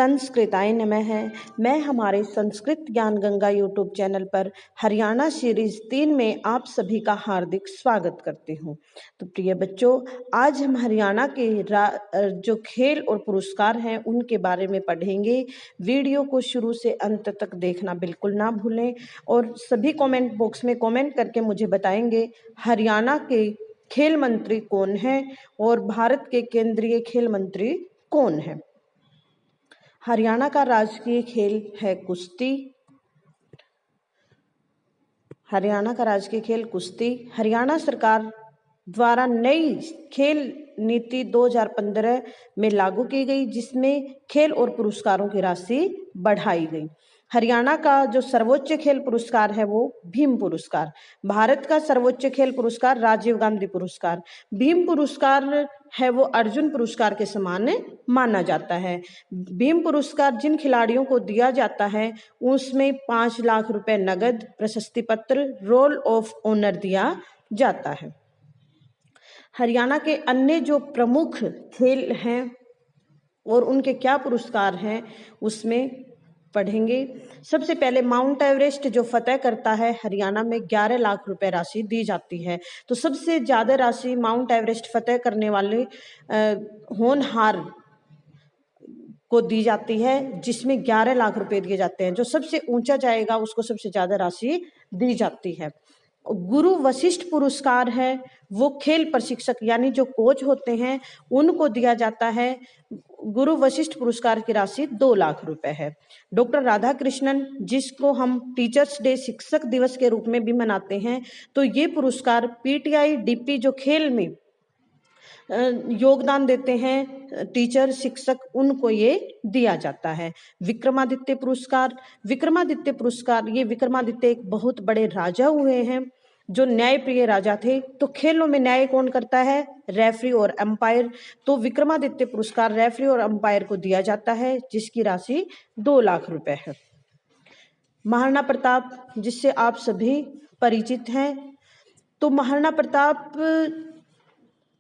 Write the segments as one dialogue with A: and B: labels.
A: संस्कृताय नमः है। मैं हमारे संस्कृत ज्ञान गंगा यूट्यूब चैनल पर हरियाणा सीरीज 3 में आप सभी का हार्दिक स्वागत करती हूँ। तो प्रिय बच्चों, आज हम हरियाणा के जो खेल और पुरस्कार हैं उनके बारे में पढ़ेंगे। वीडियो को शुरू से अंत तक देखना बिल्कुल ना भूलें और सभी कमेंट बॉक्स में कमेंट करके मुझे बताएंगे हरियाणा के खेल मंत्री कौन है और भारत के केंद्रीय खेल मंत्री कौन है। हरियाणा का राजकीय खेल है कुश्ती। हरियाणा का राजकीय खेल कुश्ती। हरियाणा सरकार द्वारा नई खेल नीति 2015 में लागू की गई, जिसमें खेल और पुरस्कारों की राशि बढ़ाई गई। हरियाणा का जो सर्वोच्च खेल पुरस्कार है वो भीम पुरस्कार। भारत का सर्वोच्च खेल पुरस्कार राजीव गांधी पुरस्कार। भीम पुरस्कार है वो अर्जुन पुरस्कार के समान माना जाता है। भीम पुरस्कार जिन खिलाड़ियों को दिया जाता है उसमें 5 लाख रुपए नगद, प्रशस्ति पत्र, रोल ऑफ ऑनर दिया जाता है। हरियाणा के अन्य जो प्रमुख खेल हैं और उनके क्या पुरस्कार हैं उसमें पढ़ेंगे। सबसे पहले माउंट एवरेस्ट जो फतेह करता है हरियाणा में 11 लाख रुपए राशि दी जाती है। तो सबसे ज़्यादा राशि माउंट एवरेस्ट फतेह करने वाले होनहार को दी जाती है, जिसमें 11 लाख रुपए दिए जाते हैं। जो सबसे ऊंचा जाएगा उसको सबसे ज़्यादा राशि दी जाती है। गुरु वशिष्ठ पुरस्कार है वो खेल प्रशिक्षक यानी जो कोच होते हैं उनको दिया जाता है। गुरु वशिष्ठ पुरस्कार की राशि 2 लाख रुपए है। डॉक्टर राधा कृष्णन, जिसको हम टीचर्स डे शिक्षक दिवस के रूप में भी मनाते हैं, तो ये पुरस्कार पीटीआई डीपी जो खेल में योगदान देते हैं टीचर शिक्षक, उनको ये दिया जाता है। विक्रमादित्य पुरस्कार। विक्रमादित्य पुरस्कार, ये विक्रमादित्य एक बहुत बड़े राजा हुए हैं जो न्यायप्रिय राजा थे। तो खेलों में न्याय कौन करता है? रेफरी और अंपायर। तो विक्रमादित्य पुरस्कार रेफरी और अंपायर को दिया जाता है, जिसकी राशि 2 लाख रुपए है। महाराणा प्रताप, जिससे आप सभी परिचित हैं, तो महाराणा प्रताप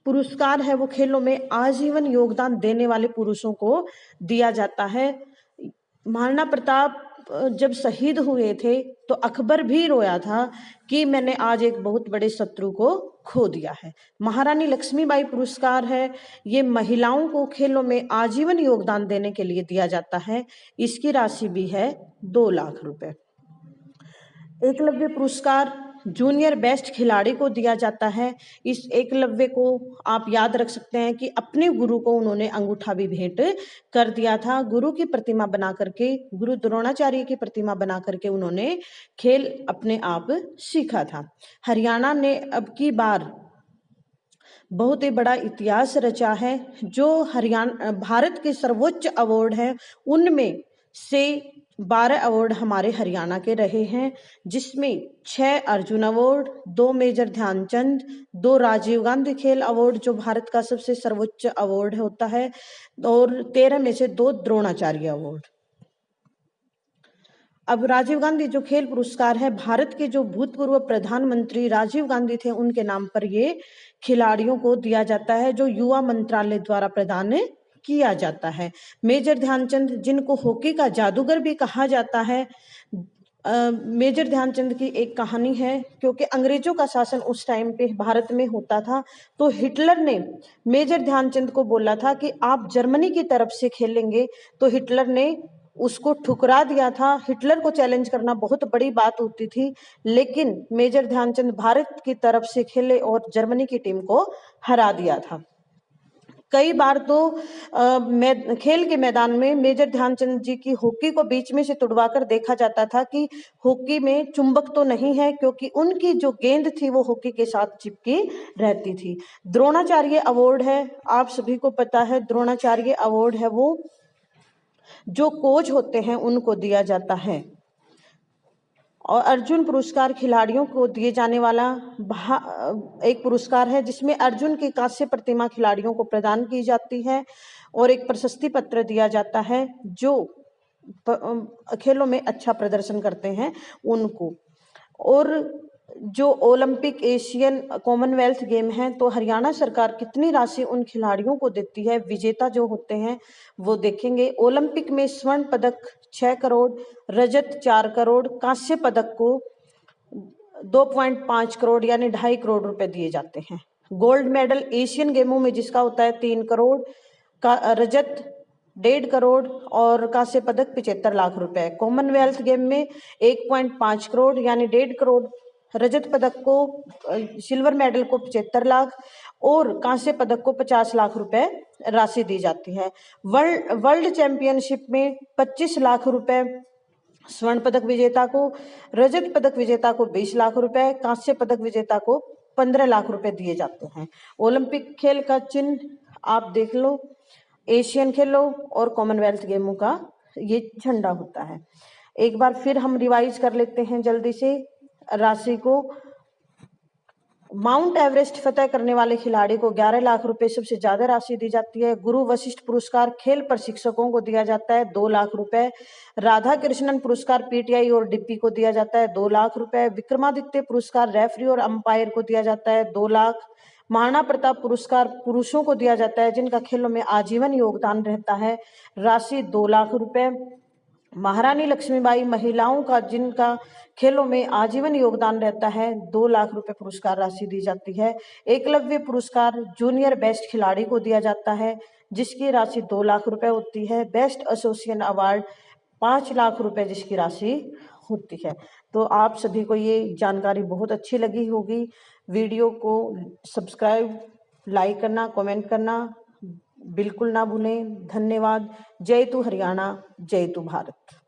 A: पुरस्कार है वो खेलों में आजीवन योगदान देने वाले पुरुषों को दिया जाता है। महाराणा प्रताप जब शहीद हुए थे तो अकबर भी रोया था कि मैंने आज एक बहुत बड़े शत्रु को खो दिया है। महारानी लक्ष्मीबाई पुरस्कार है, ये महिलाओं को खेलों में आजीवन योगदान देने के लिए दिया जाता है। इसकी राशि भी है 2 लाख रुपए। एकलव्य पुरस्कार जूनियर बेस्ट खिलाड़ी को दिया जाता है। इस एकलव्य को आप याद रख सकते हैं कि अपने गुरु को उन्होंने अंगूठा भी भेंट कर दिया था। गुरु की प्रतिमा बना करके, गुरु द्रोणाचार्य की प्रतिमा बना करके उन्होंने खेल अपने आप सीखा था। हरियाणा ने अब की बार बहुत ही बड़ा इतिहास रचा है। जो हरियाणा भारत के सर्वोच्च अवार्ड हैं उनमें से 12 अवार्ड हमारे हरियाणा के रहे हैं, जिसमें 6 अर्जुन अवार्ड, 2 मेजर ध्यानचंद, 2 राजीव गांधी खेल अवार्ड जो भारत का सबसे सर्वोच्च अवार्ड होता है, और 13 में से 2 द्रोणाचार्य अवार्ड। अब राजीव गांधी जो खेल पुरस्कार है, भारत के जो भूतपूर्व प्रधानमंत्री राजीव गांधी थे उनके नाम पर ये खिलाड़ियों को दिया जाता है, जो युवा मंत्रालय द्वारा प्रदान किया जाता है। मेजर ध्यानचंद, जिनको हॉकी का जादूगर भी कहा जाता है, मेजर ध्यानचंद की एक कहानी है। क्योंकि अंग्रेजों का शासन उस टाइम पे भारत में होता था, तो हिटलर ने मेजर ध्यानचंद को बोला था कि आप जर्मनी की तरफ से खेलेंगे, तो हिटलर ने उसको ठुकरा दिया था। हिटलर को चैलेंज करना बहुत बड़ी बात होती थी, लेकिन मेजर ध्यानचंद भारत की तरफ से खेले और जर्मनी की टीम को हरा दिया था। कई बार तो खेल के मैदान में मेजर ध्यानचंद जी की हॉकी को बीच में से तुड़वाकर देखा जाता था कि हॉकी में चुंबक तो नहीं है, क्योंकि उनकी जो गेंद थी वो हॉकी के साथ चिपकी रहती थी। द्रोणाचार्य अवार्ड है, आप सभी को पता है द्रोणाचार्य अवार्ड है वो जो कोच होते हैं उनको दिया जाता है। और अर्जुन पुरस्कार खिलाड़ियों को दिए जाने वाला एक पुरस्कार है, जिसमें अर्जुन की कांस्य प्रतिमा खिलाड़ियों को प्रदान की जाती है और एक प्रशस्ति पत्र दिया जाता है जो खेलों में अच्छा प्रदर्शन करते हैं उनको। और जो ओलंपिक, एशियन, कॉमनवेल्थ गेम हैं, तो हरियाणा सरकार कितनी राशि उन खिलाड़ियों को देती है, विजेता जो होते हैं वो देखेंगे। ओलंपिक में स्वर्ण पदक 6 करोड़, रजत 4 करोड़, कांस्य पदक को 2.5 करोड़ यानी 2.5 करोड़ रुपए दिए जाते हैं। गोल्ड मेडल एशियन गेमों में जिसका होता है 3 करोड़, का रजत 1.5 करोड़ और कांस्य पदक 75 लाख रुपए। कॉमनवेल्थ गेम में 1.5 करोड़ यानी 1.5 करोड़, रजत पदक को सिल्वर मेडल को 75 लाख और कांस्य पदक को 50 लाख रुपए राशि दी जाती है। वर्ल्ड चैंपियनशिप में 25 लाख रुपए स्वर्ण पदक विजेता को, रजत पदक विजेता को 20 लाख रुपए, कांस्य पदक विजेता को 15 लाख रुपए दिए जाते हैं। ओलंपिक खेल का चिन्ह आप देख लो, एशियन खेलों और कॉमनवेल्थ गेमों का ये झंडा होता है। एक बार फिर हम रिवाइज कर लेते हैं जल्दी से राशि को। माउंट एवरेस्ट फतेह करने वाले खिलाड़ी को 11 लाख रुपए सबसे ज्यादा राशि दी जाती है। गुरु वशिष्ठ पुरस्कार खेल प्रशिक्षकों को दिया जाता है 2 लाख रुपए। राधा कृष्णन पुरस्कार पीटीआई और डिप्टी को दिया जाता है 2 लाख रुपए। विक्रमादित्य पुरस्कार रेफरी और अंपायर को दिया जाता है 2 लाख। महाराणा प्रताप पुरस्कार पुरुषों को दिया जाता है जिनका खेलों में आजीवन योगदान रहता है, राशि 2 लाख रुपए। महारानी लक्ष्मीबाई महिलाओं का जिनका खेलों में आजीवन योगदान रहता है 2 लाख रुपए पुरस्कार राशि दी जाती है। एकलव्य पुरस्कार जूनियर बेस्ट खिलाड़ी को दिया जाता है जिसकी राशि 2 लाख रुपए होती है। बेस्ट एसोसिएशन अवार्ड 5 लाख रुपए जिसकी राशि होती है। तो आप सभी को ये जानकारी बहुत अच्छी लगी होगी। वीडियो को सब्सक्राइब, लाइक करना, कमेंट करना बिल्कुल ना भूलें। धन्यवाद। जय तू हरियाणा, जय तू भारत।